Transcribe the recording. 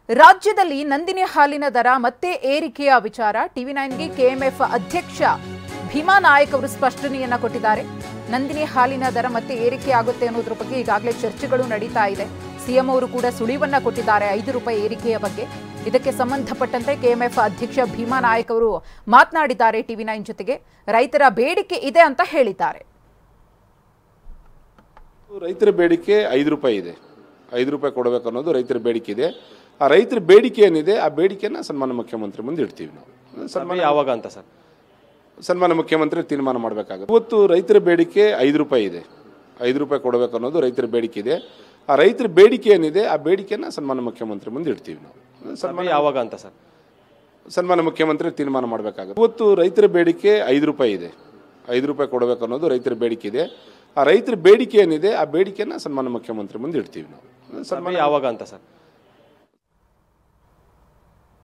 ರಾಜ್ಯದಲ್ಲಿ ನಂದಿನಿ ಹಾಲಿನ ದರ ಮತ್ತೆ ಏರಿಕೆಯ ವಿಚಾರ ಟಿವಿ9ಗೆ ಕೆಎಂಎಫ್ ಅಧ್ಯಕ್ಷ ಭೀಮಾ ನಾಯಕ್ ಅವರು ಸ್ಪಷ್ಟನೆಯನ್ನ ಕೊಟ್ಟಿದ್ದಾರೆ. ನಂದಿನಿ ಹಾಲಿನ ದರ ಮತ್ತೆ ಏರಿಕೆ ಆಗುತ್ತೆ ಅನ್ನೋದ್ರ ಬಗ್ಗೆ ಈಗಾಗಲೇ ಚರ್ಚೆಗಳು ನಡೀತಾ ಇದೆ. ಸಿಎಂ ಅವರು ಕೂಡ ಸುಳಿವನ್ನ ಕೊಟ್ಟಿದ್ದಾರೆ 5 ರೂಪಾಯಿ ಏರಿಕೆಯ ಬಗ್ಗೆ. ಇದಕ್ಕೆ ಸಂಬಂಧಪಟ್ಟಂತೆ ಕೆಎಂಎಫ್ ಅಧ್ಯಕ್ಷ ಭೀಮಾ ನಾಯಕ್ ಅವರು ಮಾತನಾಡಿದ್ದಾರೆ. ಟಿವಿ9 ಜೊತೆಗೆ ರೈತರ ಬೇಡಿಕೆ ಇದೆ ಅಂತ ಹೇಳಿದ್ದಾರೆ. ರೈತರ ಬೇಡಿಕೆ 5 ರೂಪಾಯಿ ಇದೆ. 5 ರೂಪಾಯಿ ಕೊಡಬೇಕು ಅನ್ನೋದು ರೈತರ ಬೇಡಿಕೆ ಇದೆ. ಆ ರೈತರ ಬೇಡಿಕೆ ಏನಿದೆ ಆ ಬೇಡಿಕೆನ ಸನ್ಮಾನ್ಯ ಮುಖ್ಯಮಂತ್ರಿ ಮುಂದೆ ಇಡ್ತೀವಿ ನಾವು. ಸನ್ಮಾನ ಯಾವಾಗ ಅಂತ ಸರ್? ಸನ್ಮಾನ್ಯ ಮುಖ್ಯಮಂತ್ರಿ ತೀರ್ಮಾನ ಮಾಡಬೇಕಾಗುತ್ತೆ. ಇವತ್ತು ರೈತರ ಬೇಡಿಕೆ 5 ರೂಪಾಯಿ ಇದೆ. 5 ರೂಪಾಯಿ ಕೊಡಬೇಕು ಅನ್ನೋದು ರೈತರ ಬೇಡಿಕೆ ಇದೆ. ಆ ರೈತರ ಬೇಡಿಕೆ ಏನಿದೆ ಆ ಬೇಡಿಕೆನ ಸನ್ಮಾನ್ಯ ಮುಖ್ಯಮಂತ್ರಿ ಮುಂದೆ ಇಡ್ತೀವಿ ನಾವು. ಸನ್ಮಾನ ಯಾವಾಗ ಅಂತ ಸರ್? ಸನ್ಮಾನ್ಯ ಮುಖ್ಯಮಂತ್ರಿ ತೀರ್ಮಾನ ಮಾಡಬೇಕಾಗುತ್ತೆ. ಇವತ್ತು ರೈತರ ಬೇಡಿಕೆ 5 ರೂಪಾಯಿ ಇದೆ. 5 ರೂಪಾಯಿ ಕೊಡಬೇಕು ಅನ್ನೋದು ರೈತರ ಬೇಡಿಕೆ ಇದೆ. ಆ ರೈತರ ಬೇಡಿಕೆ ಏನಿದೆ ಆ ಬೇಡಿಕೆನ ಸನ್ಮಾನ್ಯ ಮುಖ್ಯಮಂತ್ರಿ ಮುಂದೆ ಇಡ್ತೀವಿ ನಾವು. ಸನ್ಮಾನ ಯಾವಾಗ ಅಂತ ಸರ್?